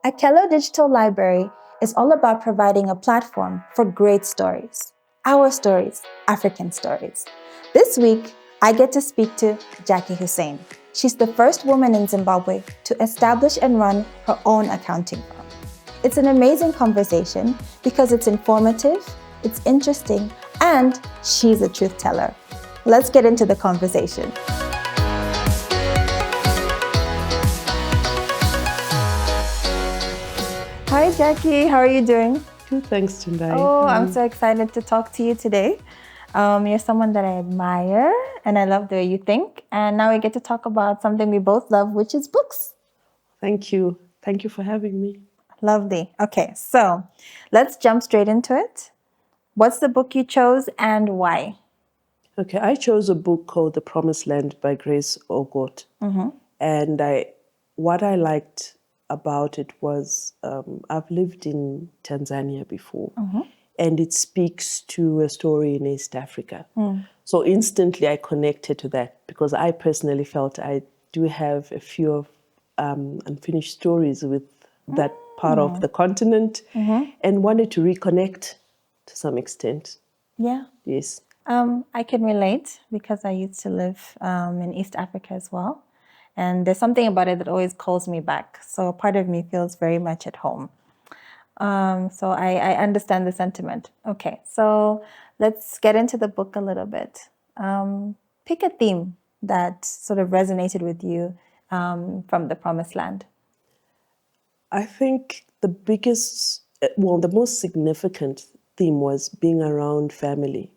Akello Digital Library is all about providing a platform for great stories. Our stories, African stories. This week, I get to speak to Jackie Hussein. She's the first woman in Zimbabwe to establish and run her own accounting firm. It's an amazing conversation because it's informative, it's interesting, and she's a truth teller. Let's get into the conversation. Hi, Jackie. How are you doing? Good, thanks, Tendai. Oh, I'm so excited to talk to you today. You're someone that I admire, and I love the way you think. And now we get to talk about something we both love, which is books. Thank you. Thank you for having me. Lovely. Okay, so let's jump straight into it. What's the book you chose and why? Okay, I chose a book called The Promised Land by Grace Ogot. And what I liked about it was I've lived in Tanzania before, and it speaks to a story in East Africa. So instantly I connected to that because I personally felt I do have a few unfinished stories with that part of the continent and wanted to reconnect to some extent. Yeah. Yes. I can relate because I used to live in East Africa as well. And there's something about it that always calls me back. So part of me feels very much at home. So I understand the sentiment. Okay, so let's get into the book a little bit. Pick a theme that sort of resonated with you from The Promised Land. I think the most significant theme was being around family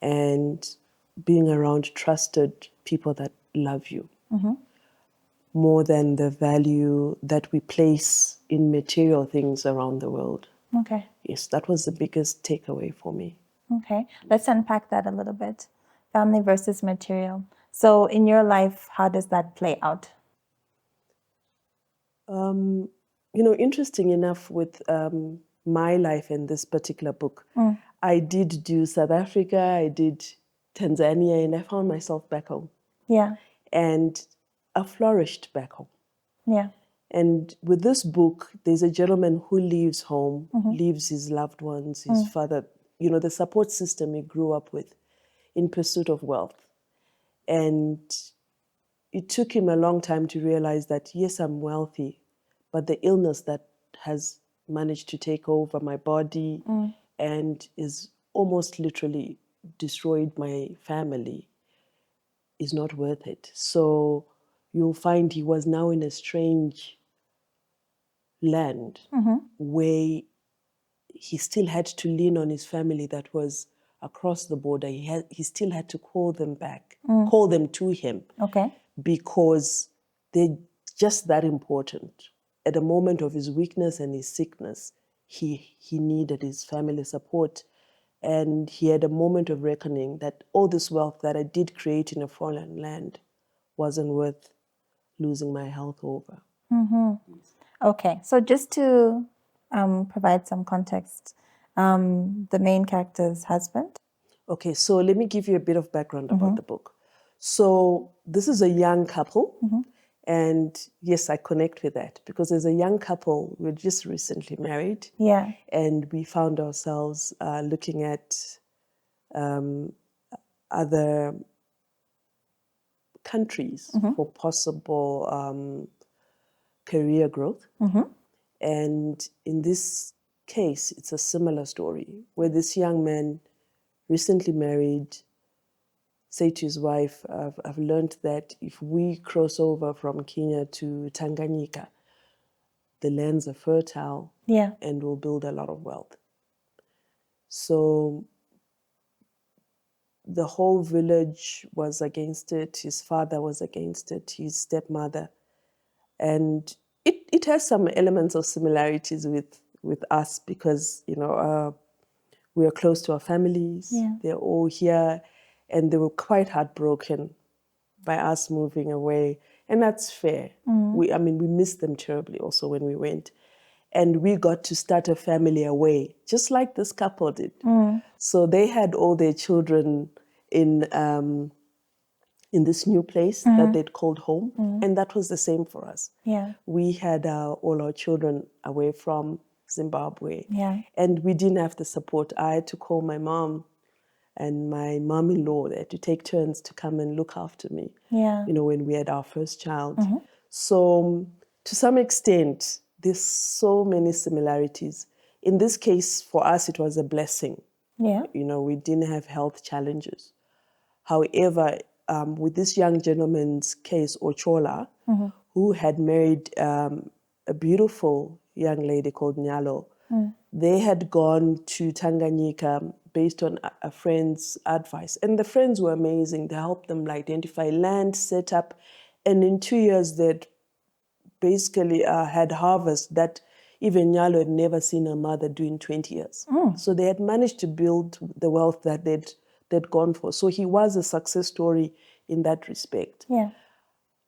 and being around trusted people that love you more than the value that we place in material things around the world. Okay. Yes, that was the biggest takeaway for me. Okay, let's unpack that a little bit. Family versus material. So in your life, how does that play out? Interesting enough with my life and this particular book, I did do South Africa, I did Tanzania, and I found myself back home. Yeah, And I flourished back home. yeah. And with this book, there's a gentleman who leaves home, leaves his loved ones, his father, the support system he grew up with in pursuit of wealth. And it took him a long time to realize that, yes, I'm wealthy, but the illness that has managed to take over my body and is almost literally destroyed my family is not worth it. So you'll find he was now in a strange land where he still had to lean on his family that was across the border. He still had to call them back, call them to him. Okay. Because they're just that important. At a moment of his weakness and his sickness, he needed his family support. And he had a moment of reckoning that all this wealth that I did create in a foreign land wasn't worth losing my health over. Okay, so just to provide some context, the main character's husband. Okay, so let me give you a bit of background about the book. So this is a young couple. And yes, I connect with that because as a young couple, we're just recently married. Yeah. And we found ourselves looking at other countries for possible career growth. And in this case, it's a similar story where this young man, recently married, say to his wife, I've learned that if we cross over from Kenya to Tanganyika, the lands are fertile and will build a lot of wealth. So the whole village was against it. His father was against it, his stepmother. And it has some elements of similarities with us because, we are close to our families. They're all here. And they were quite heartbroken by us moving away. And that's fair. We missed them terribly also when we went. And we got to start a family away, just like this couple did. So they had all their children in in this new place that they'd called home. And that was the same for us. Yeah. We had all our children away from Zimbabwe. Yeah. And we didn't have the support. I had to call my mom and my mom-in-law. They had to take turns to come and look after me, Yeah. when we had our first child. So to some extent, there's so many similarities. In this case, for us, it was a blessing. Yeah. We didn't have health challenges. However, with this young gentleman's case, Ochola, who had married a beautiful young lady called Nyalo, they had gone to Tanganyika based on a friend's advice. And the friends were amazing. They helped them identify land, set up, and in 2 years they'd basically had harvest that even Nyalo had never seen her mother do in 20 years. So they had managed to build the wealth that they'd gone for. So he was a success story in that respect. Yeah.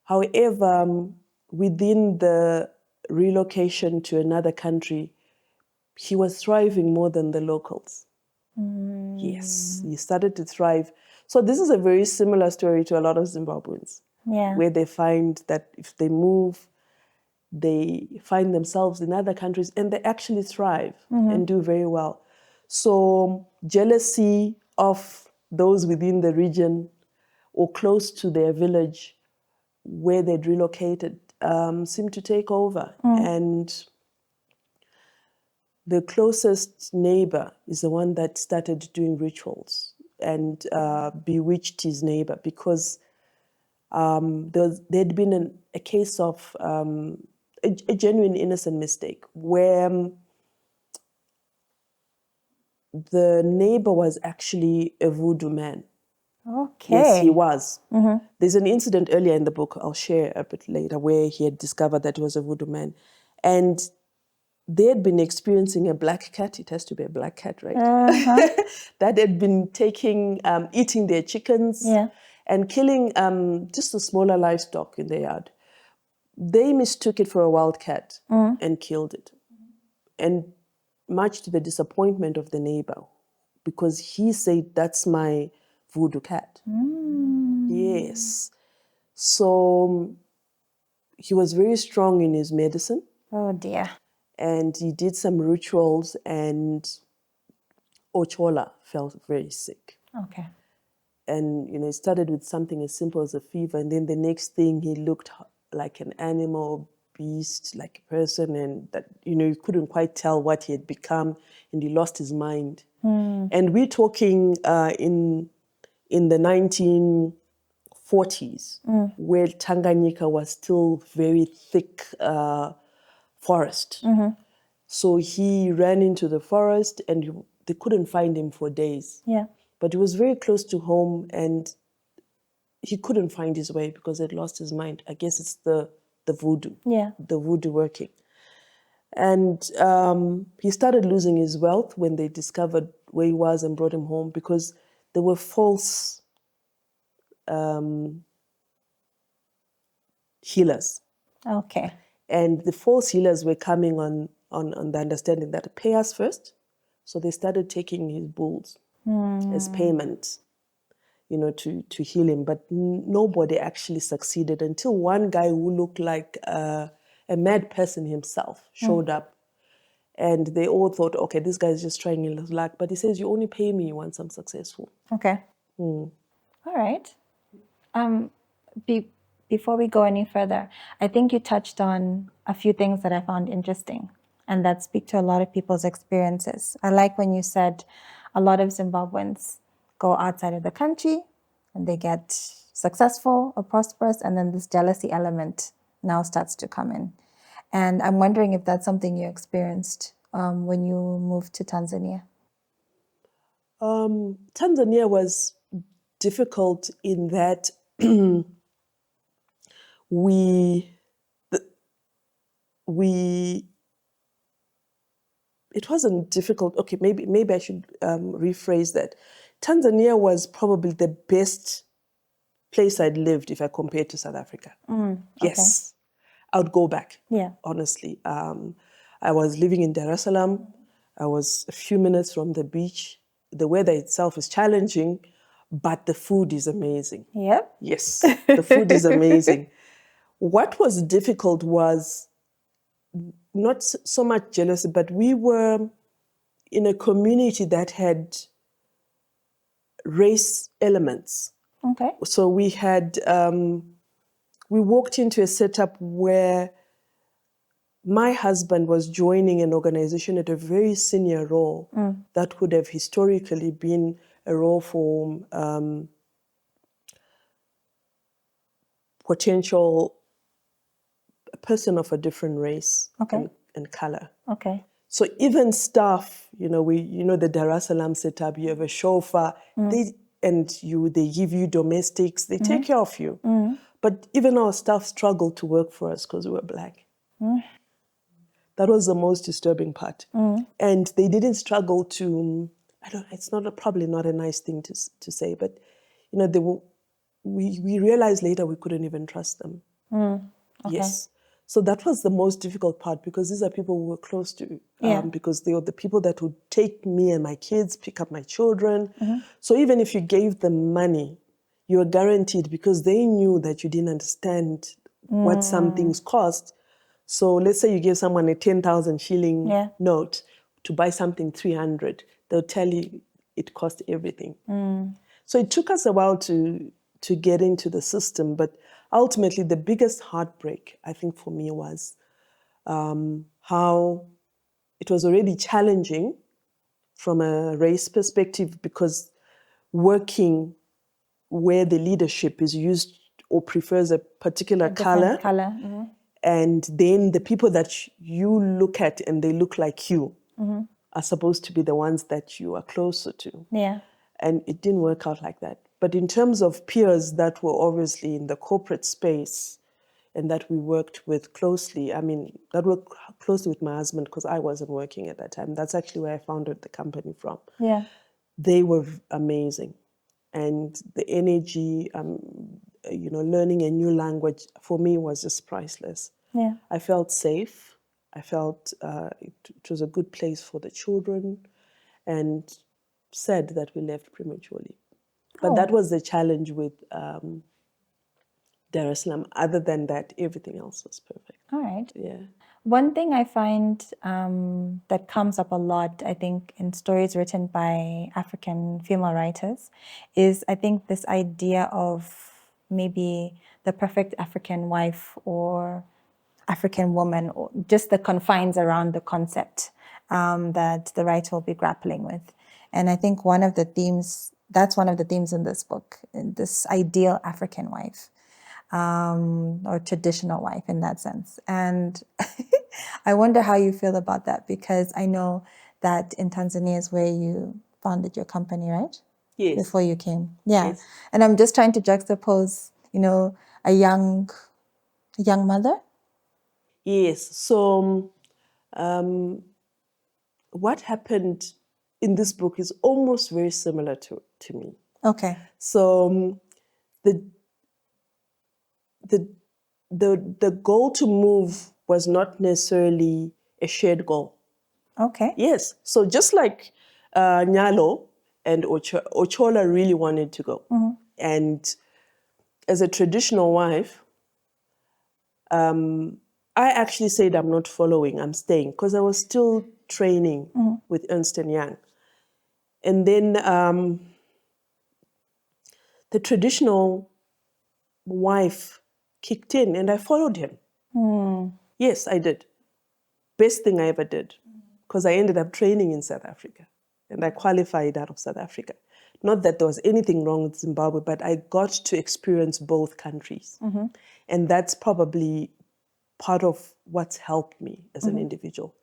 However, within the relocation to another country, he was thriving more than the locals. Yes, he started to thrive. So this is a very similar story to a lot of Zimbabweans, where they find that if they move, they find themselves in other countries and they actually thrive and do very well. So jealousy of those within the region or close to their village where they'd relocated seemed to take over. And the closest neighbor is the one that started doing rituals and bewitched his neighbor because there'd been a case of a genuine innocent mistake where the neighbor was actually a voodoo man. Okay. Yes, he was. There's an incident earlier in the book, I'll share a bit later, where he had discovered that he was a voodoo man. And they had been experiencing a black cat. It has to be a black cat, right? That had been eating their chickens and killing just the smaller livestock in their yard. They mistook it for a wild cat and killed it. And much to the disappointment of the neighbor, because he said, that's my voodoo cat. Yes. So he was very strong in his medicine. Oh dear. And he did some rituals, and Ochola felt very sick. Okay. And, it started with something as simple as a fever. And then the next thing, he looked like an animal, beast, like a person. And that, you couldn't quite tell what he had become. And he lost his mind. And we're talking in the 1940s, where Tanganyika was still very thick forest. So he ran into the forest and they couldn't find him for days. Yeah. But he was very close to home and he couldn't find his way because he'd lost his mind. I guess it's the voodoo. Yeah. The voodoo working. And he started losing his wealth when they discovered where he was and brought him home because there were false healers. Okay. And the false healers were coming on the understanding that pay us first. So they started taking his bulls as payment, to heal him. But nobody actually succeeded until one guy who looked like a mad person himself showed up. And they all thought, okay, this guy's just trying his luck. But he says, you only pay me once I'm successful. Okay. All right. Before we go any further, I think you touched on a few things that I found interesting and that speak to a lot of people's experiences. I like when you said a lot of Zimbabweans go outside of the country and they get successful or prosperous, and then this jealousy element now starts to come in. And I'm wondering if that's something you experienced when you moved to Tanzania. Tanzania was difficult in that it wasn't difficult. Okay, maybe I should rephrase that. Tanzania was probably the best place I'd lived if I compared to South Africa. Yes, I would go back. Yeah. Honestly, I was living in Dar es Salaam. I was a few minutes from the beach. The weather itself is challenging, but the food is amazing. Yep. Yes, the food is amazing. What was difficult was not so much jealousy, but we were in a community that had race elements. Okay. So we had, we walked into a setup where my husband was joining an organization at a very senior role that could have historically been a role for potential person of a different race and color. Okay. So even staff, you know, the Dar es Salaam setup, you have a chauffeur, they give you domestics, they take care of you. But even our staff struggled to work for us because we were Black. That was the most disturbing part. And they didn't struggle to, it's probably not a nice thing to say, but you know, we realized later we couldn't even trust them. Okay. Yes. So that was the most difficult part, because these are people we were close to, because they were the people that would take me and my kids, pick up my children. So even if you gave them money, you were guaranteed, because they knew that you didn't understand what some things cost. So let's say you give someone a 10,000 shilling note to buy something 300, they'll tell you it cost everything. So it took us a while to get into the system, but ultimately the biggest heartbreak, I think, for me was how it was already challenging from a race perspective, because working where the leadership is used or prefers a particular color, and then the people that you look at and they look like you are supposed to be the ones that you are closer to. Yeah. And it didn't work out like that. But in terms of peers that were obviously in the corporate space and that we worked with closely, I mean, that worked closely with my husband because I wasn't working at that time. That's actually where I founded the company from. Yeah. They were amazing. And the energy, you know, learning a new language for me was just priceless. Yeah. I felt safe. I felt it was a good place for the children, and sad that we left prematurely. But that was the challenge with Dar es Salaam. Other than that, everything else was perfect. All right. Yeah. One thing I find that comes up a lot, I think, in stories written by African female writers is, I think, this idea of maybe the perfect African wife or African woman, or just the confines around the concept that the writer will be grappling with. And I think that's one of the themes in this book, this ideal African wife. Or traditional wife in that sense. And I wonder how you feel about that, because I know that in Tanzania is where you founded your company, right? Yes. Before you came. Yeah. Yes. And I'm just trying to juxtapose, you know, a young mother. Yes. So what happened in this book is almost very similar to me. Okay. So the goal to move was not necessarily a shared goal. Okay. Yes. So just like Nyalo and Ochola really wanted to go. And as a traditional wife, I actually said, I'm not following, I'm staying, because I was still training with Ernst & Young. And then the traditional wife kicked in and I followed him. Yes, I did. Best thing I ever did, because I ended up training in South Africa and I qualified out of South Africa. Not that there was anything wrong with Zimbabwe, but I got to experience both countries. And that's probably part of what's helped me as an individual.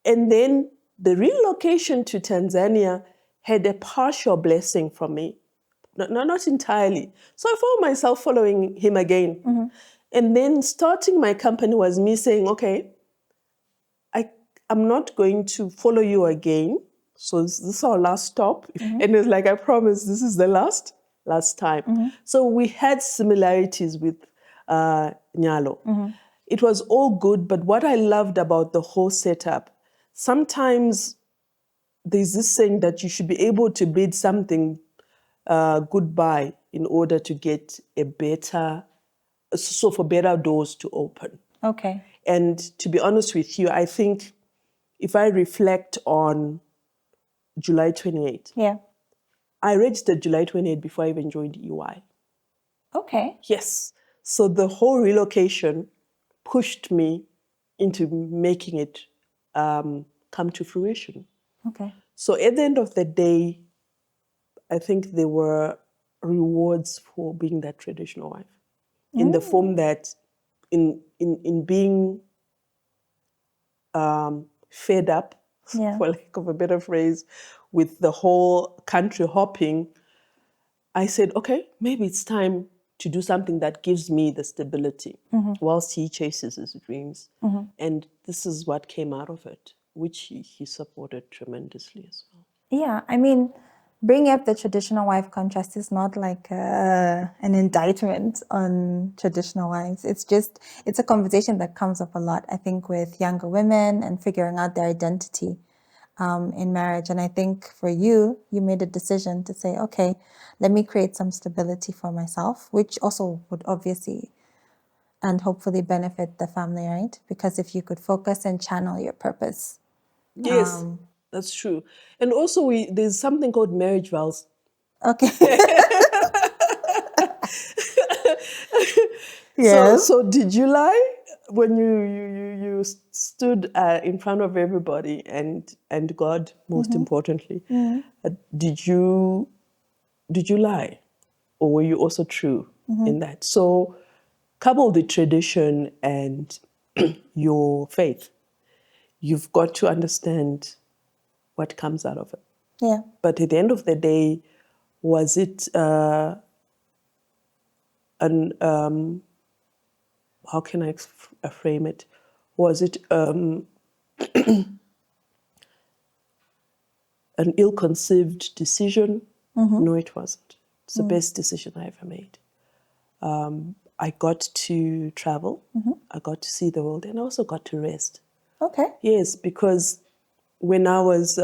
And then the relocation to Tanzania had a partial blessing from me. Not entirely. So I found myself following him again. And then starting my company was me saying, okay, I'm not going to follow you again. So this is our last stop. And it's like, I promise this is the last time. So we had similarities with Nyalo. It was all good, but what I loved about the whole setup, sometimes there's this saying that you should be able to bid something goodbye in order to get for better doors to open. Okay. And to be honest with you, I think if I reflect on July 28th, Yeah. I registered July 28th before I even joined EY. Okay. Yes. So the whole relocation pushed me into making it come to fruition. Okay. So at the end of the day, I think there were rewards for being that traditional wife in the form that in being fed up, Yeah. for lack of a better phrase, with the whole country hopping, I said, okay, maybe it's time to do something that gives me the stability whilst he chases his dreams. And this is what came out of it, which he supported tremendously as well. Yeah, I mean, bringing up the traditional wife contrast is not like an indictment on traditional wives. It's a conversation that comes up a lot, I think, with younger women and figuring out their identity in marriage. And I think for you, you made a decision to say, okay, let me create some stability for myself, which also would obviously and hopefully benefit the family, right? Because if you could focus and channel your purpose. Yes, that's true. And also, there's something called marriage vows. Okay. So, Yes. so did you lie when you stood in front of everybody and God, most importantly? Did you lie, or were you also true in that? So, couple the tradition and your faith. You've got to understand what comes out of it. Yeah. But at the end of the day, was it how can I frame it? Was it an ill-conceived decision? No, it wasn't. It's the best decision I ever made. I got to travel. I got to see the world, and I also got to rest. Okay. Yes, because when I was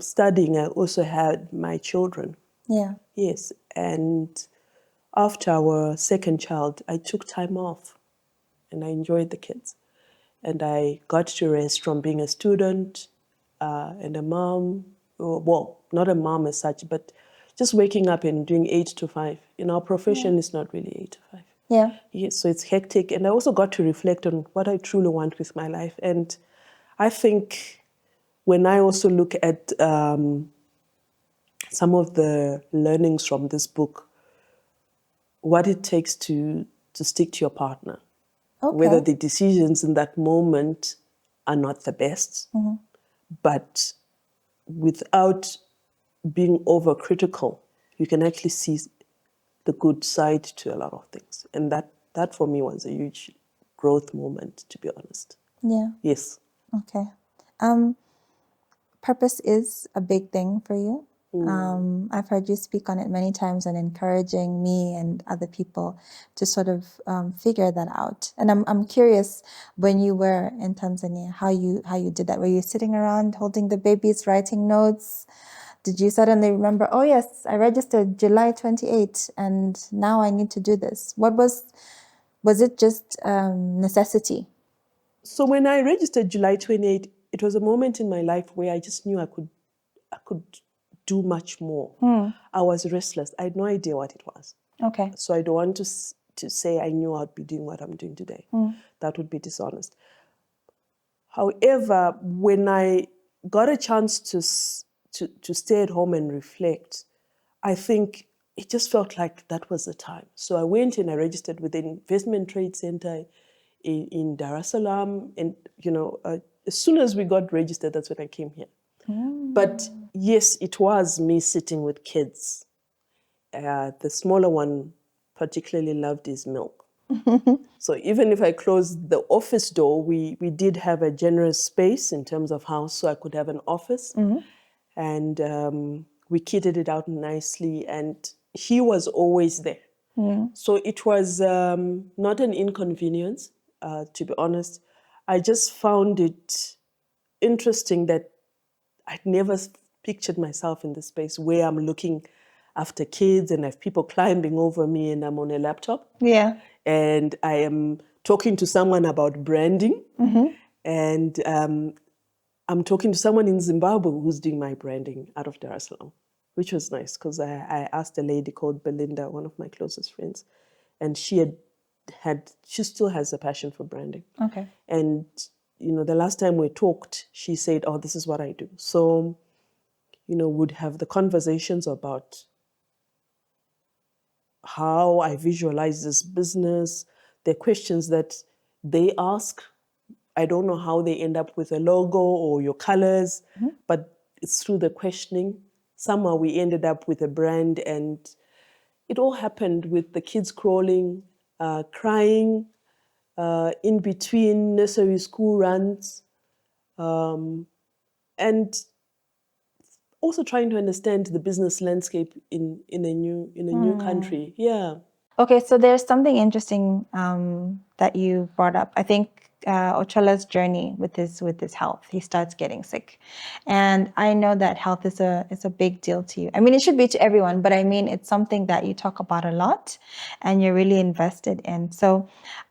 studying, I also had my children. Yeah. Yes, and after our second child, I took time off and I enjoyed the kids. And I got to rest from being a student and a mom. Well, not a mom as such, but just waking up and doing 8 to 5. In our profession, it's not really 8 to 5. Yeah. Yes, so it's hectic. And I also got to reflect on what I truly want with my life. And I think when I also look at some of the learnings from this book, what it takes to stick to your partner, whether Okay. the decisions in that moment are not the best, but without being overcritical, you can actually see the good side to a lot of things. And that for me was a huge growth moment, to be honest. Yeah. Yes. Okay. Purpose is a big thing for you. I've heard you speak on it many times and encouraging me and other people to sort of figure that out. And I'm curious, when you were in Tanzania, how you did that. Were you sitting around holding the babies, writing notes? Did you suddenly remember, oh yes, I registered July 28th and now I need to do this? Was it just necessity? So when I registered July 28th, it was a moment in my life where I just knew I could do much more. I was restless. I had no idea what it was. Okay. So I don't want to say I knew I'd be doing what I'm doing today. That would be dishonest. However, when I got a chance to stay at home and reflect, I think it just felt like that was the time. So I went and I registered with the Investment Trade Center in Dar es Salaam. And, as soon as we got registered, that's when I came here. But yes, it was me sitting with kids. The smaller one particularly loved his milk. So even if I closed the office door, we did have a generous space in terms of house, so I could have an office. And we kitted it out nicely, and he was always there. So it was not an inconvenience, to be honest. I just found it interesting that I'd never pictured myself in the space where I'm looking after kids, and I have people climbing over me, and I'm on a laptop. Yeah. And I am talking to someone about branding. And I'm talking to someone in Zimbabwe who's doing my branding out of Dar es Salaam, which was nice because I asked a lady called Belinda, one of my closest friends, and she still has a passion for branding. Okay. And, the last time we talked, she said, oh, this is what I do. So, would have the conversations about how I visualize this business, the questions that they ask. I don't know how they end up with a logo or your colors, but it's through the questioning. Somehow we ended up with a brand, and it all happened with the kids crawling, crying, in between nursery school runs, and also trying to understand the business landscape in a new country. Yeah. Okay, so there's something interesting that you brought up. I think Ochola's journey with his health. He starts getting sick, and I know that health is a big deal to you. I mean, it should be to everyone, but I mean, it's something that you talk about a lot, and you're really invested in. So,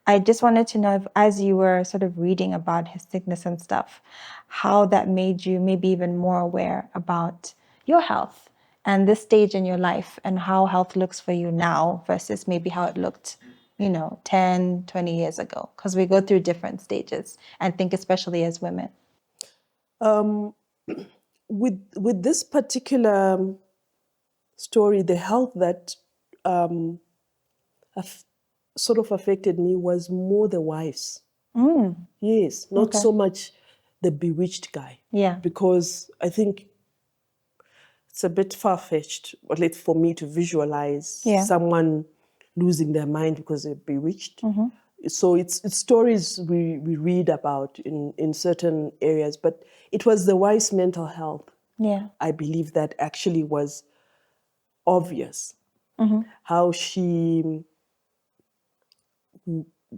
I just wanted to know if, as you were sort of reading about his sickness and stuff, how that made you maybe even more aware about your health and this stage in your life and how health looks for you now versus maybe how it looked, 10, 20 years ago. Because we go through different stages, and think especially as women. With this particular story, the health that sort of affected me was more the wives. Yes, not Okay. so much the bewitched guy. Yeah. Because I think it's a bit far-fetched, at least for me, to visualize Yeah. someone losing their mind because they're bewitched. So it's stories we read about in certain areas, but it was the wife's mental health. Yeah. I believe that actually was obvious. How she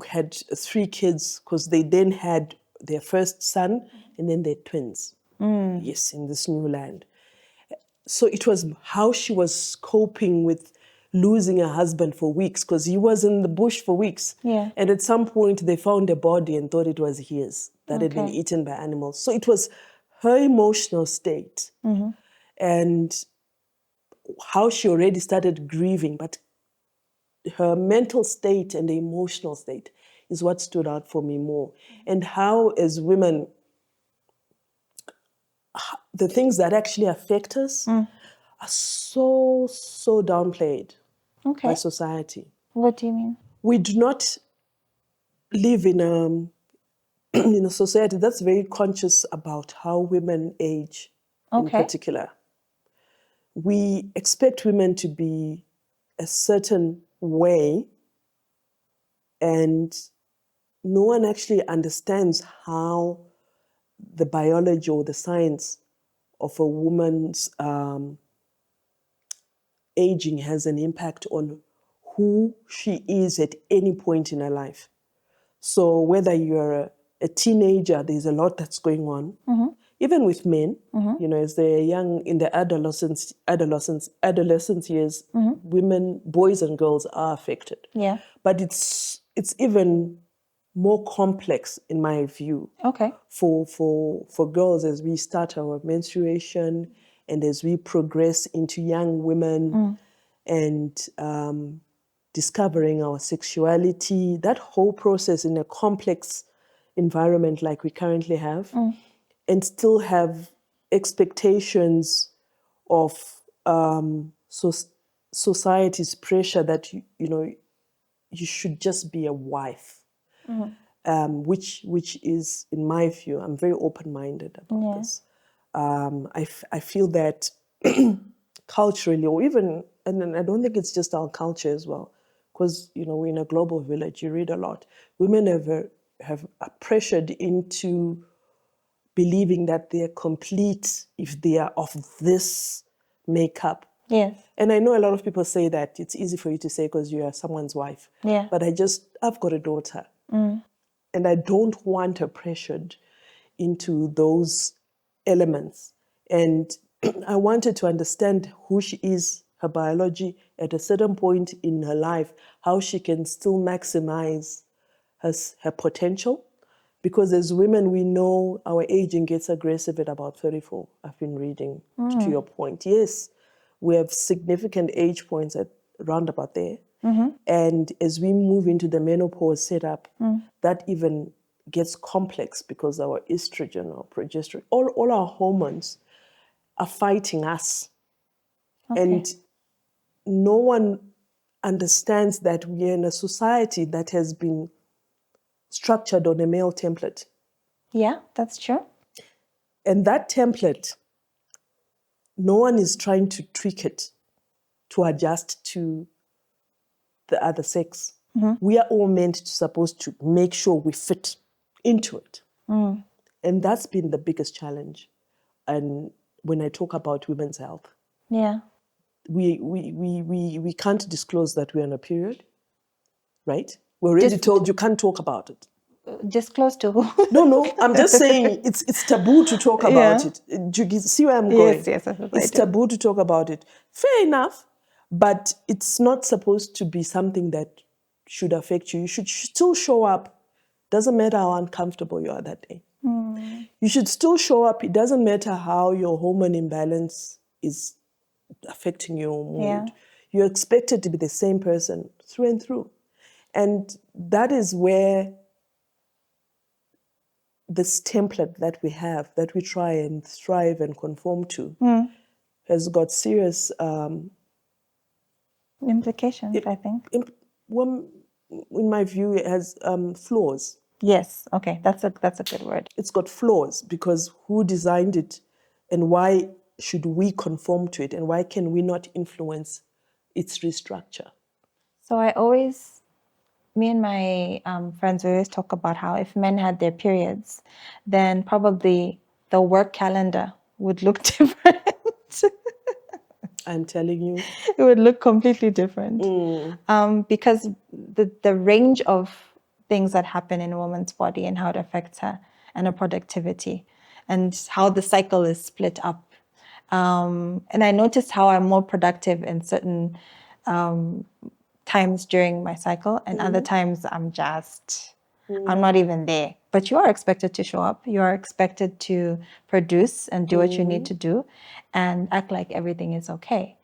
had 3 kids because they then had their first son and then their twins. Yes, in this new land. So it was how she was coping with losing her husband for weeks because he was in the bush for weeks. Yeah. And at some point they found a body and thought it was his that had been Okay. eaten by animals. So it was her emotional state and how she already started grieving, but her mental state and the emotional state is what stood out for me more. And how, as women, the things that actually affect us are so downplayed by Okay. society. What do you mean? We do not live in in a society that's very conscious about how women age in Okay. particular. We expect women to be a certain way, and no one actually understands how the biology or the science of a woman's aging has an impact on who she is at any point in her life. So whether you're a teenager, there's a lot that's going on. Even with men, as they're young in the adolescence years, women, boys and girls are affected. Yeah. But it's even more complex in my view. Okay. For girls as we start our menstruation and as we progress into young women and discovering our sexuality, that whole process in a complex environment like we currently have, and still have expectations of society's pressure that you should just be a wife, which is, in my view, I'm very open-minded about this. I feel that culturally, or even, and I don't think it's just our culture as well, because we're in a global village. You read a lot. Women have are pressured into believing that they're complete if they are of this makeup. Yes. And I know a lot of people say that it's easy for you to say because you are someone's wife. Yeah. But I've got a daughter. And I don't want her pressured into those elements. And I wanted to understand who she is her biology at a certain point in her life, how she can still maximize her potential. Because as women, we know our aging gets aggressive at about 34. I've been reading, to your point. Yes, we have significant age points at around about there. And as we move into the menopause setup, that even gets complex because our estrogen or progesterone, all our hormones are fighting us. Okay. And no one understands that we are in a society that has been structured on a male template. Yeah, that's true. And that template, no one is trying to tweak it to adjust to the other sex. We are all supposed to make sure we fit into it. And that's been the biggest challenge. And when I talk about women's health, Yeah. we can't disclose that we're on a period, right? We're already told you can't talk about it. Disclose to who? No, I'm just saying it's taboo to talk about it. Do you see where I'm going? Yes, It's taboo to talk about it. Fair enough, but it's not supposed to be something that should affect you. You should still show up. Doesn't matter how uncomfortable you are that day. You should still show up. It doesn't matter how your hormone imbalance is affecting your mood. Yeah. You're expected to be the same person through and through. And that is where this template that we have, that we try and strive and conform to, has got serious implications, I think. In my view, it has flaws. Yes, okay, that's a good word. It's got flaws because who designed it, and why should we conform to it, and why can we not influence its restructure? So me and my friends, we always talk about how if men had their periods, then probably the work calendar would look different. I'm telling you. It would look completely different. Because the range of things that happen in a woman's body and how it affects her and her productivity and how the cycle is split up. And I noticed how I'm more productive in certain times during my cycle, and other times I'm not even there. But you are expected to show up. You are expected to produce and do what you need to do and act like everything is okay.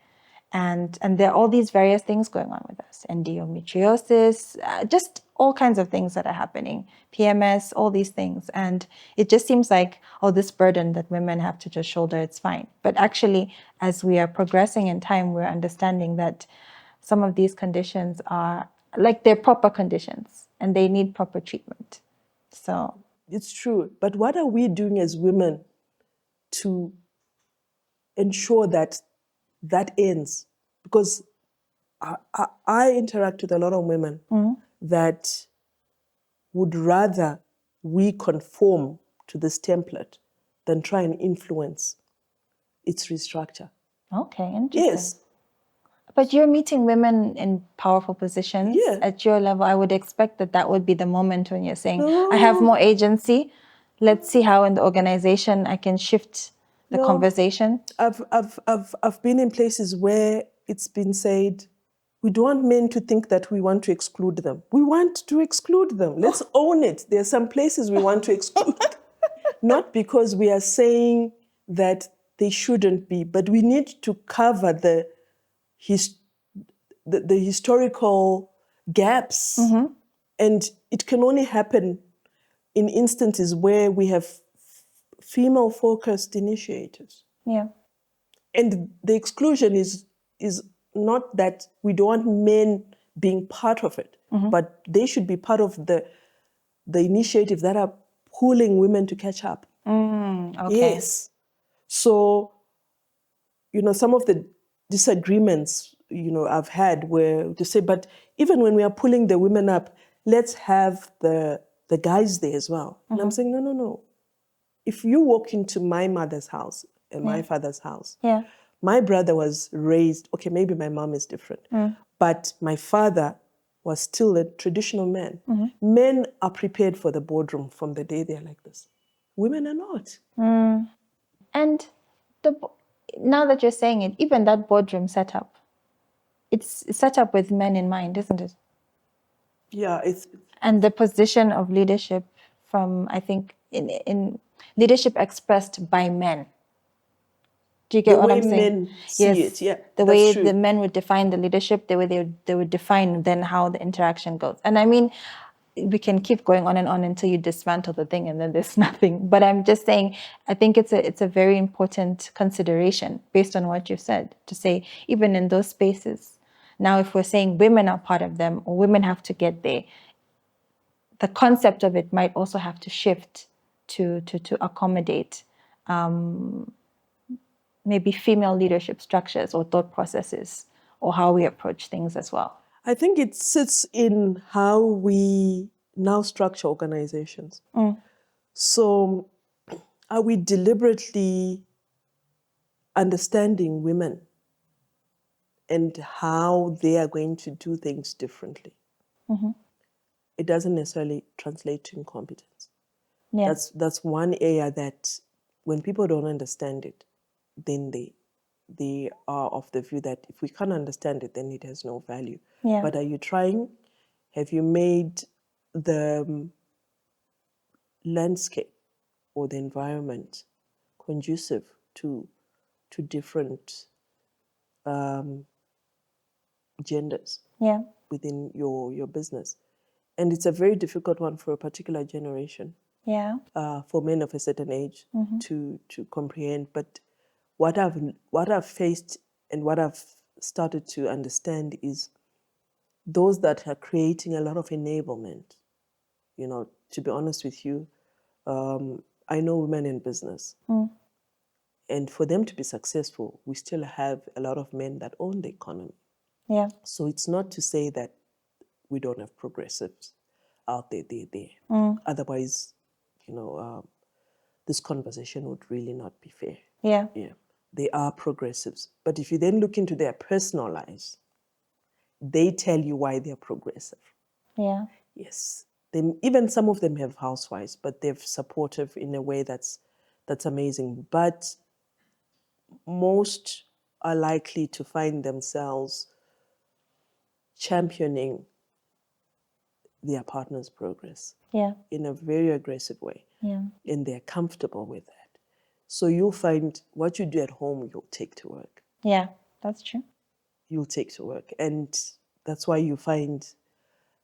And there are all these various things going on with us. Endometriosis, just all kinds of things that are happening. PMS, all these things. And it just seems like, oh, this burden that women have to just shoulder, it's fine. But actually, as we are progressing in time, we're understanding that some of these conditions are like they're proper conditions and they need proper treatment. So it's true. But what are we doing as women to ensure that that ends? Because I interact with a lot of women that would rather we conform to this template than try and influence its restructure. okay, interesting. Yes. But you're meeting women in powerful positions. Yeah. At your level, I would expect that would be the moment when you're saying, I have more agency. Let's see how in the organization I can shift the conversation. I've been in places where it's been said, we don't want men to think that we want to exclude them. We want to exclude them. Let's own it. There are some places we want to exclude. Not because we are saying that they shouldn't be, but we need to cover the historical gaps. And it can only happen in instances where we have female-focused initiators. Yeah. And the exclusion is not that we don't want men being part of it, but they should be part of the initiatives that are pulling women to catch up. Okay. Yes. So, some of the disagreements, I've had were to say, but even when we are pulling the women up, let's have the guys there as well. And I'm saying, no. If you walk into my mother's house and my father's house, my brother was raised, okay, maybe my mom is different, but my father was still a traditional man. Men are prepared for the boardroom from the day they're like this. Women are not. And now that you're saying it, even that boardroom setup, it's set up with men in mind, isn't it? Yeah, it's And the position of leadership from, I think, in leadership expressed by men. Do you get the what way I'm saying? men see Yes. it. Yeah, The that's way true. the men would define the leadership, the way they would define then how the interaction goes. And I mean, we can keep going on and on until you dismantle the thing and then there's nothing. But I'm just saying, I think it's a very important consideration based on what you said, to say even in those spaces. Now, if we're saying women are part of them or women have to get there, the concept of it might also have to shift to accommodate maybe female leadership structures or thought processes or how we approach things as well. I think it sits in how we now structure organizations. So, are we deliberately understanding women and how they are going to do things differently? It doesn't necessarily translate to incompetence. Yeah. That's one area that when people don't understand it, then they are of the view that if we can't understand it, then it has no value. Yeah. But are you trying? Have you made the landscape or the environment conducive to different genders Yeah. within your business? And it's a very difficult one for a particular generation. Yeah. For men of a certain age to comprehend. But what I've faced and what I've started to understand is those that are creating a lot of enablement. You know, to be honest with you, I know women in business, and for them to be successful, we still have a lot of men that own the economy. Yeah. So it's not to say that we don't have progressives out there. Otherwise, this conversation would really not be fair. Yeah. Yeah, they are progressives. But if you then look into their personal lives, they tell you why they're progressive. Yeah. Yes, even some of them have housewives, but they're supportive in a way that's amazing. But most are likely to find themselves championing their partner's progress Yeah. in a very aggressive way. Yeah. And they're comfortable with that. So you'll find what you do at home, you'll take to work. Yeah. That's true. You'll take to work. And that's why you find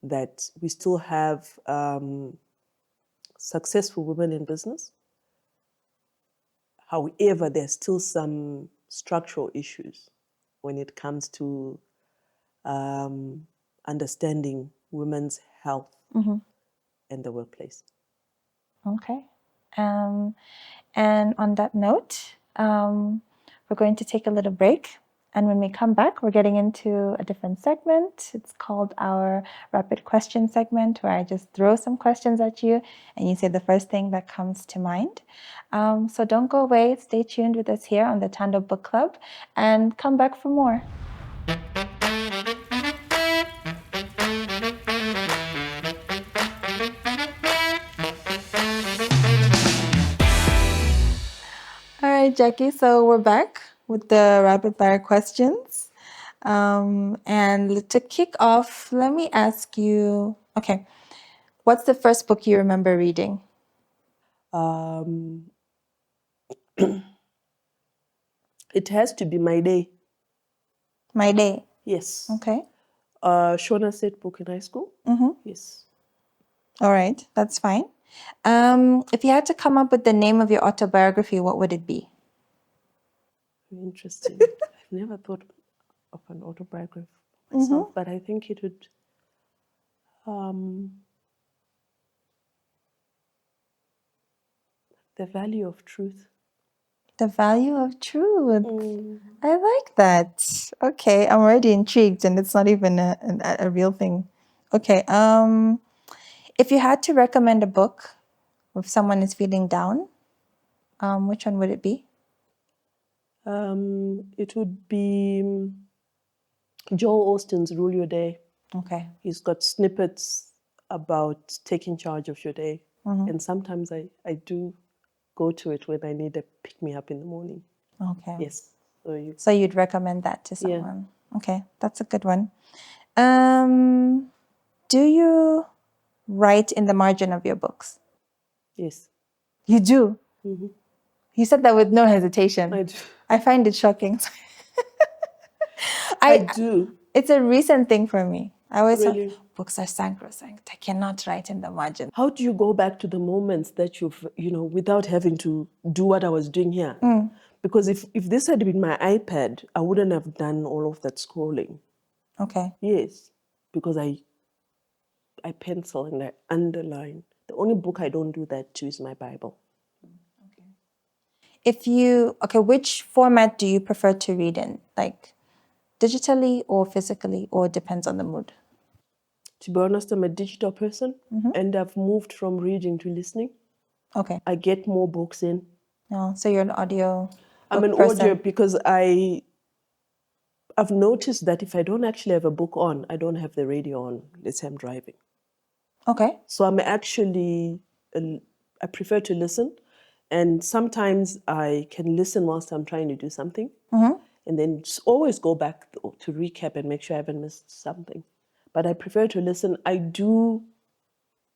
that we still have successful women in business. However, there's still some structural issues when it comes to understanding women's health in the workplace. Okay. And on that note, we're going to take a little break. And when we come back, we're getting into a different segment. It's called our rapid question segment, where I just throw some questions at you and you say the first thing that comes to mind. So don't go away. Stay tuned with us here on the Thando Book Club and come back for more. All right, Jackie, so we're back with the rapid fire questions. And to kick off, let me ask you, okay, what's the first book you remember reading? It has to be My Day. My Day. Yes. Okay. Shona said book in high school. Yes. All right, that's fine. If you had to come up with the name of your autobiography, what would it be? Interesting. I've never thought of an autobiography myself, but I think it would The Value of Truth. The Value of Truth. I like that. Okay, I'm already intrigued, and it's not even a real thing. Okay. If you had to recommend a book if someone is feeling down, which one would it be? It would be Joel Austin's Rule Your Day. Okay. He's got snippets about taking charge of your day. And sometimes I do go to it when I need a pick-me-up in the morning. Okay. Yes. So you'd recommend that to Yeah. someone? Okay, that's a good one. Do you write in the margin of your books? Yes. You do? You said that with no hesitation. I do. I find it shocking. I do. It's a recent thing for me. I always thought Really? books are sacrosanct. I cannot write in the margin. How do you go back to the moments that you've, without having to do what I was doing here? Because if this had been my iPad, I wouldn't have done all of that scrolling. Okay. Yes, because I pencil and I underline. The only book I don't do that to is my Bible. Which format do you prefer to read in? Like digitally or physically, or it depends on the mood? To be honest, I'm a digital person and I've moved from reading to listening. Okay. I get more books in. No, so you're an audio I'm an person. audio because I've noticed that if I don't actually have a book on, I don't have the radio on. Let's say I'm driving. Okay. So I'm actually, I prefer to listen. And sometimes I can listen whilst I'm trying to do something. And then just always go back to recap and make sure I haven't missed something. But I prefer to listen. I do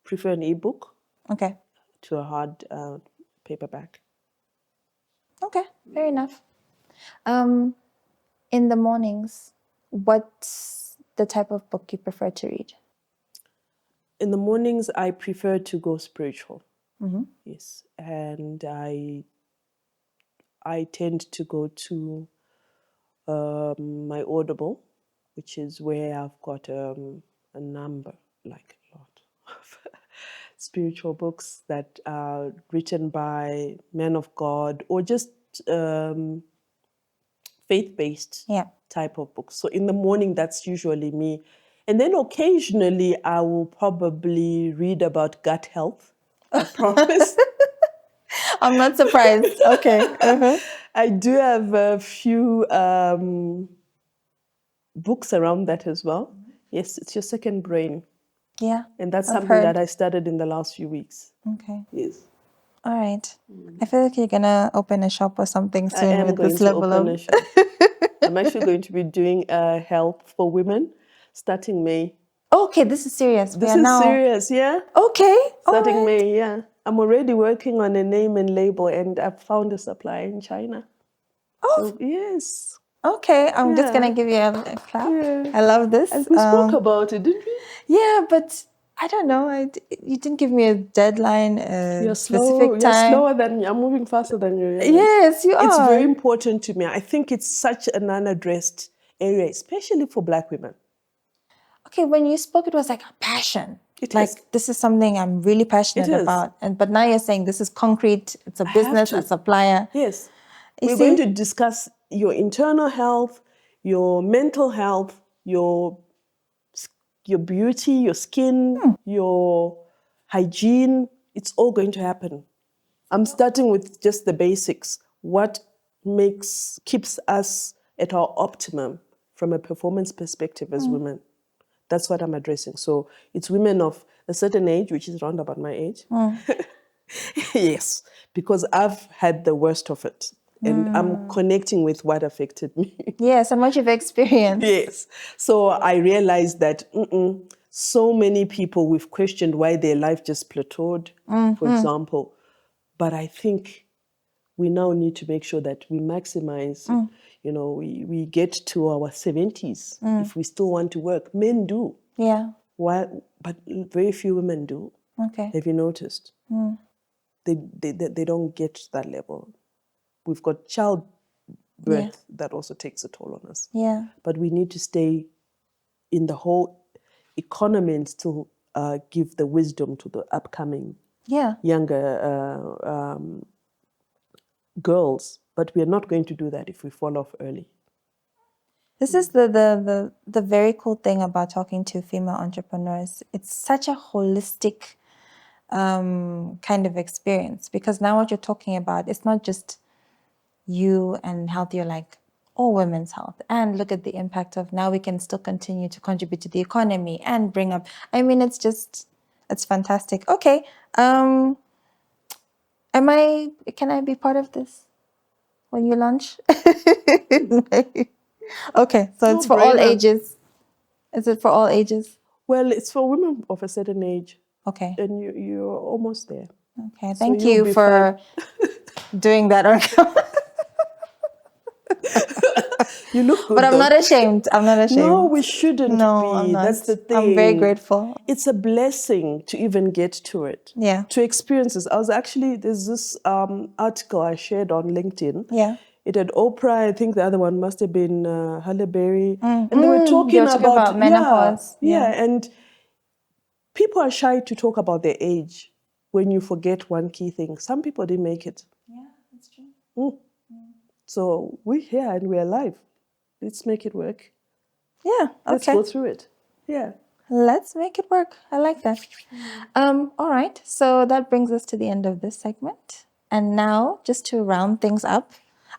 prefer an ebook Okay. to a hard paperback. Okay. Fair enough. In the mornings, what's the type of book you prefer to read? In the mornings, I prefer to go spiritual. Yes. And I tend to go to my Audible, which is where I've got a number, like a lot of spiritual books that are written by men of God or just faith-based type of books. So in the morning, that's usually me. And then occasionally I will probably read about gut health. I promise. I'm not surprised. Okay. I do have a few books around that as well. Yes, it's your second brain. Yeah. And that's I've something heard. that I started in the last few weeks. Okay. Yes. All right. I feel like you're gonna open a shop or something I soon am with going this to level open of. a shop. I'm actually going to be doing health for women starting May. Okay, this is serious. This is serious, yeah? Okay. Starting May, yeah. I'm already working on a name and label and I've found a supplier in China. Oh, so, yes. Okay, I'm just gonna give you a clap. Yeah. I love this. And we spoke about it, didn't we? Yeah, but I don't know. You didn't give me a deadline, You're specific time. You're slower than I'm moving faster than you realize. Yes, you are. It's very important to me. I think it's such an unaddressed area, especially for Black women. Okay, when you spoke, it was like a passion. It like is. This is something I'm really passionate about. But now you're saying this is concrete. It's a business, a supplier. Yes. We're going to discuss your internal health, your mental health, your beauty, your skin, your hygiene. It's all going to happen. I'm starting with just the basics. What keeps us at our optimum from a performance perspective as women? That's what I'm addressing. So it's women of a certain age, which is around about my age. Yes, because I've had the worst of it. And I'm connecting with what affected me. Yes, and what you've experienced. Yes. So I realized that so many people, we've questioned why their life just plateaued, for example. But I think we now need to make sure that we maximize, we get to our 70s if we still want to work. Men do. Yeah. Why? But very few women do. Okay. Have you noticed? They don't get to that level. We've got childbirth that also takes a toll on us. Yeah. But we need to stay in the whole economy and still give the wisdom to the upcoming younger girls. But we are not going to do that if we fall off early. This is the very cool thing about talking to female entrepreneurs. It's such a holistic kind of experience, because now what you're talking about, it's not just you and health, you're like all women's health, and look at the impact of now we can still continue to contribute to the economy and bring up, I mean, it's fantastic. Okay, can I be part of this when you launch? Okay, so it's for all No-brainer. ages. Is it for all ages? Well, it's for women of a certain age, Okay. and you're almost there. Okay. So Thank you'll you be for doing that. You look But good, I'm though. not ashamed. I'm not No, ashamed. we shouldn't No, I'm be. That's not. the I'm very thing. grateful. It's a blessing to even get to it. Yeah. To experience this. There's this article I shared on LinkedIn. Yeah. It had Oprah, I think the other one must have been Halle Berry. And they were They talking were talking about yeah, menopause. yeah. And people are shy to talk about their age when you forget one key thing. Some people didn't make it. Yeah, that's true. So we're here and we're alive. Let's make it work. Yeah. Let's Okay. go through it. Yeah. Let's make it work. I like that. All right. So that brings us to the end of this segment. And now, just to round things up,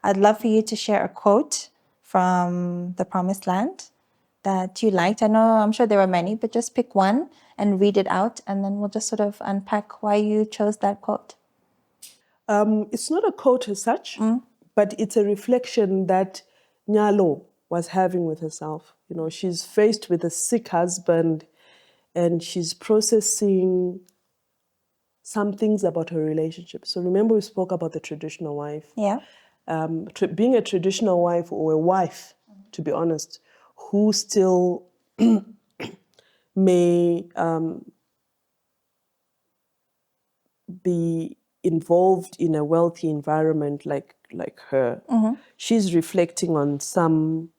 I'd love for you to share a quote from the Promised Land that you liked. I'm sure there were many, but just pick one and read it out, and then we'll just sort of unpack why you chose that quote. It's not a quote as such, but it's a reflection that Nyalo was having with herself. You know, she's faced with a sick husband and she's processing some things about her relationship. So remember we spoke about the traditional wife. Yeah. Being a traditional wife or a wife, to be honest, who still may be involved in a wealthy environment like her, she's reflecting on some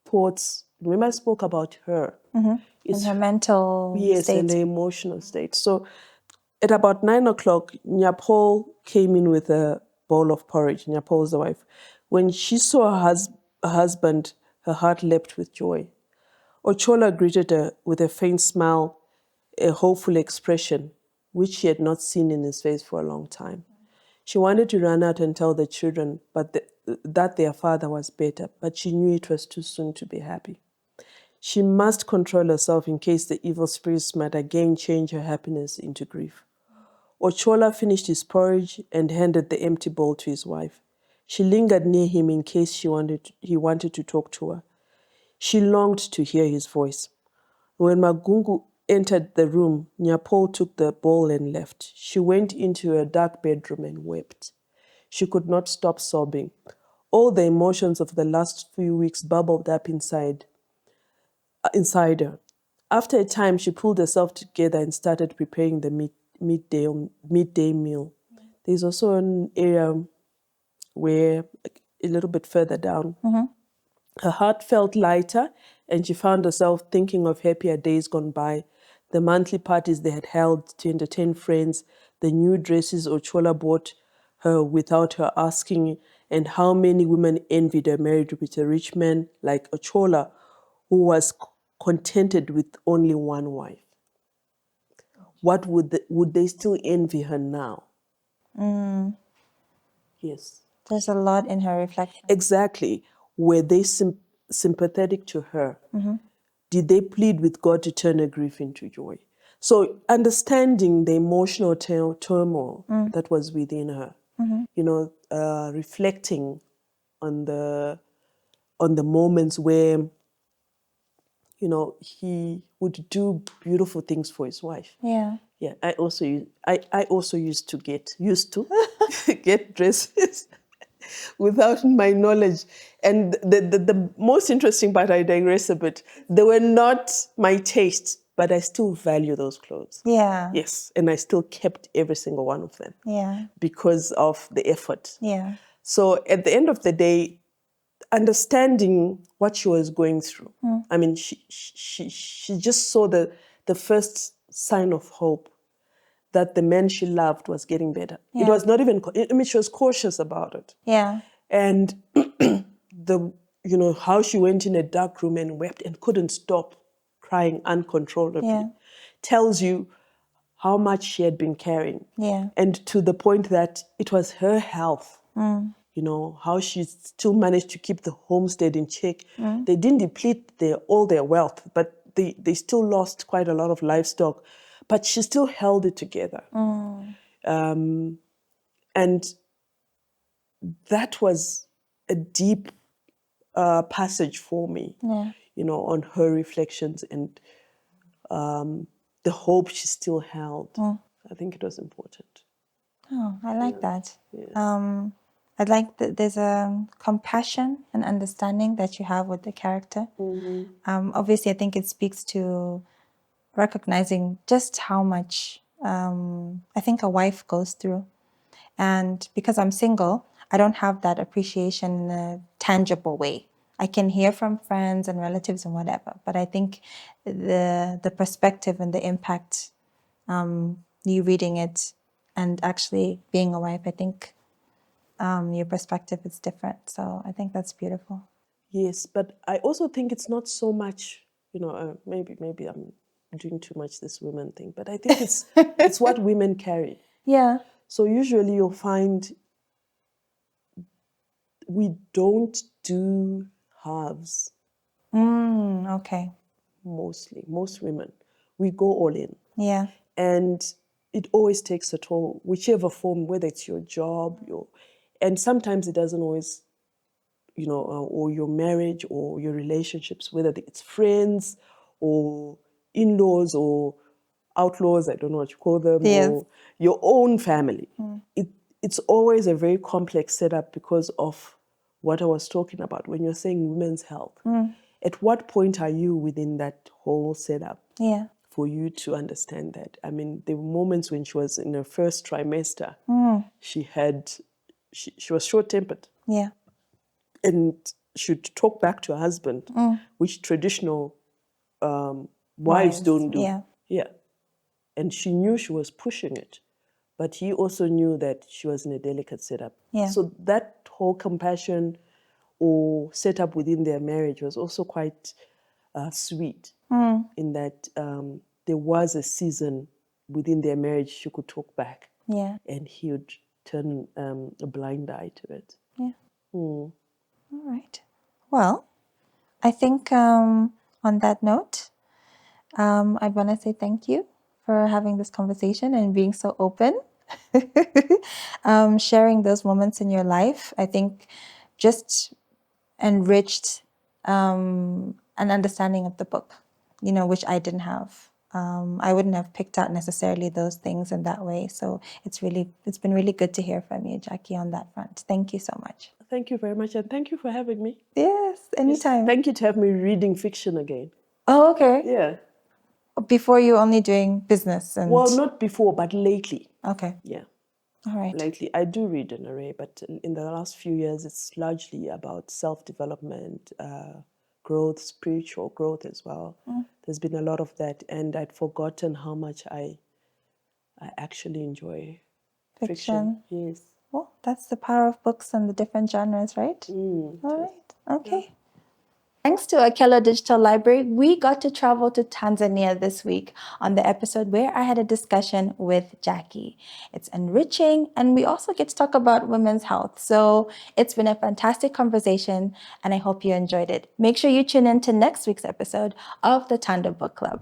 thoughts. Remember, I spoke about her. In her mental Yes, and state. the emotional state. So at about 9 o'clock, Nyapol came in with a bowl of porridge. Nyapol's the wife. When she saw her husband, her heart leapt with joy. Ochola greeted her with a faint smile, a hopeful expression, which she had not seen in his face for a long time. She wanted to run out and tell the children that their father was better, but she knew it was too soon to be happy. She must control herself in case the evil spirits might again change her happiness into grief. Ochola finished his porridge and handed the empty bowl to his wife. She lingered near him in case he wanted to talk to her. She longed to hear his voice. When Magungu entered the room, Nyapol took the bowl and left. She went into her dark bedroom and wept. She could not stop sobbing. All the emotions of the last few weeks bubbled up inside her. After a time, she pulled herself together and started preparing the midday meal. There's also an area where, a little bit further down, her heart felt lighter, and she found herself thinking of happier days gone by, the monthly parties they had held to entertain friends, the new dresses Ochola bought her without her asking, and how many women envied her marriage with a rich man like Ochola, who was contented with only one wife. What would they still envy her now? Yes. There's a lot in her reflection. Exactly. Were they sympathetic to her? Did they plead with God to turn her grief into joy? So understanding the emotional turmoil that was within her, reflecting on the moments where, he would do beautiful things for his wife. Yeah. Yeah, I also used to get get dresses without my knowledge. And the most interesting part, I digress a bit, they were not my taste, but I still value those clothes. Yeah. Yes, and I still kept every single one of them. Yeah. Because of the effort. Yeah. So at the end of the day, understanding what she was going through. I mean, she just saw the first sign of hope that the man she loved was getting better. It Yeah. was not even, she was cautious about it. Yeah. And how she went in a dark room and wept and couldn't stop crying uncontrollably tells you how much she had been carrying. Yeah. And to the point that it was her health, how she still managed to keep the homestead in check. They didn't deplete all their wealth, but they still lost quite a lot of livestock, but she still held it together. And that was a deep passage for me, Yeah. on her reflections and the hope she still held. I think it was important. Oh, I like that. I like that there's a compassion and understanding that you have with the character. Obviously, I think it speaks to recognizing just how much I think a wife goes through. And because I'm single, I don't have that appreciation in a tangible way. I can hear from friends and relatives and whatever, but I think the perspective and the impact, you reading it and actually being a wife, I think your perspective is different. So I think that's beautiful. Yes, but I also think it's not so much, maybe I'm doing too much this women thing, but I think it's what women carry. Yeah. So usually you'll find we don't do halves. Okay. Most women, we go all in. Yeah. And it always takes a toll, whichever form, whether it's your job, and sometimes it doesn't always, or your marriage or your relationships, whether it's friends or in-laws or outlaws, I don't know what you call them, Yes. or your own family. It's always a very complex setup because of what I was talking about when you're saying women's health. At what point are you within that whole setup? Yeah. For you to understand that. I mean, the moments when she was in her first trimester, she was short-tempered. Yeah. And she'd talk back to her husband, which traditional wives don't do. Yeah. Yeah. And she knew she was pushing it, but he also knew that she was in a delicate setup. Yeah. So that whole compassion or setup within their marriage was also quite sweet in that there was a season within their marriage she could talk back. Yeah. And he would turn a blind eye to it. Yeah. All right. Well, I think on that note, I want to say thank you for having this conversation and being so open, sharing those moments in your life. I think just enriched an understanding of the book, which I didn't have. I wouldn't have picked out necessarily those things in that way. So it's been really good to hear from you, Jackie, on that front. Thank you so much. Thank you very much, and thank you for having me. Yes, anytime. Thank you to have me reading fiction again. Oh, okay. Yeah. Before you only doing business and... Well, not before, but lately. Okay. Yeah. All right. Lately, I do read an array, but in the last few years, it's largely about self-development, growth, spiritual growth as well. There's been a lot of that, and I'd forgotten how much I actually enjoy fiction. Yes. Well, that's the power of books and the different genres, right? All right. Okay. Yeah. Thanks to Akelo Digital Library, we got to travel to Tanzania this week on the episode where I had a discussion with Jackie. It's enriching, and we also get to talk about women's health. So it's been a fantastic conversation, and I hope you enjoyed it. Make sure you tune in to next week's episode of the Thando Book Club.